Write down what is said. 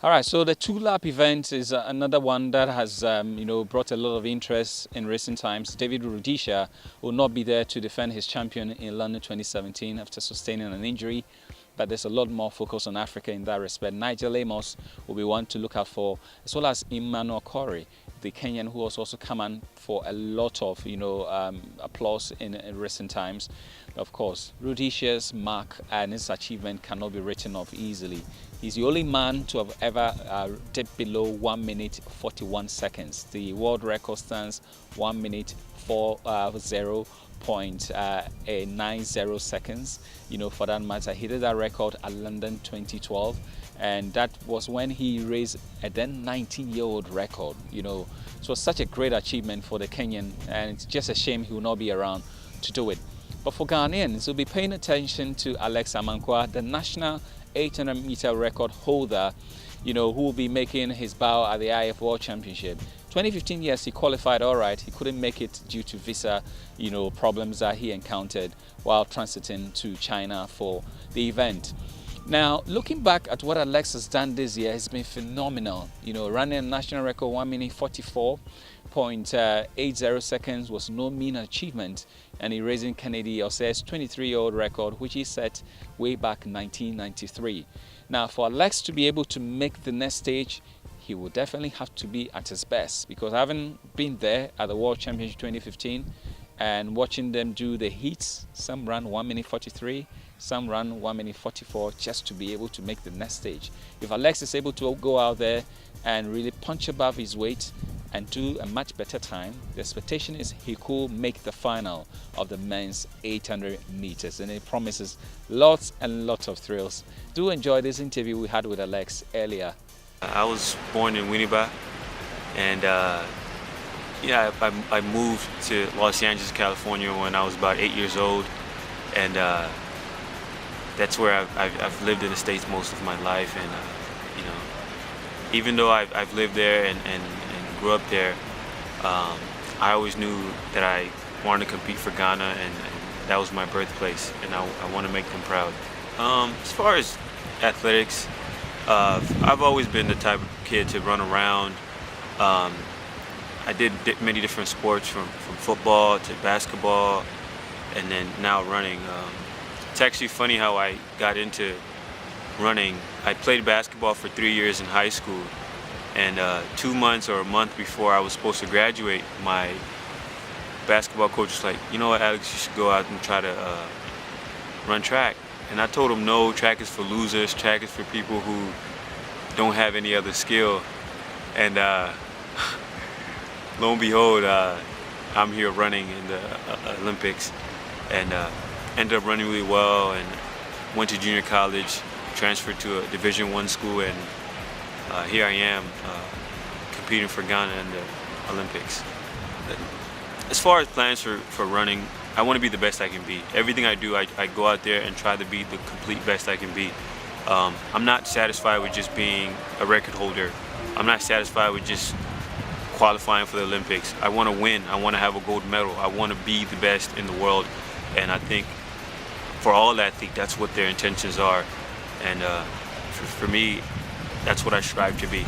All right, so the two-lap event is another one that has, brought a lot of interest in recent times. David Rudisha will not be there to defend his champion in London 2017 after sustaining an injury, but there's a lot more focus on Africa in that respect. Nigel Amos will be one to look out for, as well as Amankwah, the Kenyan who has also come on for a lot of, applause in recent times. Of course, Rudisha's mark and his achievement cannot be written off easily. He's the only man to have ever dipped below 1 minute 41 seconds. The world record stands 1 minute 40.90 seconds. For that matter, he did that record at London 2012, and that was when he raised a then 19-year-old record. So it's such a great achievement for the Kenyan, and it's just a shame he will not be around to do it. But for Ghanaians, we'll be paying attention to Alex Amankwah, the national 800-meter record holder, who will be making his bow at the IF World Championship. 2015, yes, he qualified all right. He couldn't make it due to visa, problems that he encountered while transiting to China for the event. Now, looking back at what Alex has done this year, has been phenomenal. Running a national record 1 minute 44.80 seconds was no mean achievement, and he raising Kennedy Osei's 23-year-old record, which he set way back in 1993. Now, for Alex to be able to make the next stage, he will definitely have to be at his best, because having been there at the World Championship 2015 and watching them do the heats, some run 1 minute 43, some run 1 minute 44 just to be able to make the next stage. If Alex is able to go out there and really punch above his weight and do a much better time, the expectation is he could make the final of the men's 800 meters, and it promises lots and lots of thrills. Do enjoy this interview we had with Alex earlier. I was born in Winnipeg, and I moved to Los Angeles, California when I was about 8 years old, and that's where I've lived in the States most of my life. And even though I've lived there and grew up there, I always knew that I wanted to compete for Ghana, and that was my birthplace, and I want to make them proud. As far as athletics, I've always been the type of kid to run around. I did many different sports, from football to basketball, and then now running. It's actually funny how I got into running. I played basketball for 3 years in high school, and 2 months or a month before I was supposed to graduate, my basketball coach was like, "You know what, Alex, you should go out and try to run track." And I told him, no, track is for losers, track is for people who don't have any other skill. And lo and behold, I'm here running in the Olympics, and ended up running really well, and went to junior college, transferred to a Division I school, and here I am competing for Ghana in the Olympics. As far as plans for running, I want to be the best I can be. Everything I do, I go out there and try to be the complete best I can be. I'm not satisfied with just being a record holder. I'm not satisfied with just qualifying for the Olympics. I want to win. I want to have a gold medal. I want to be the best in the world. And I think for all athletes, that's what their intentions are. And for me, that's what I strive to be.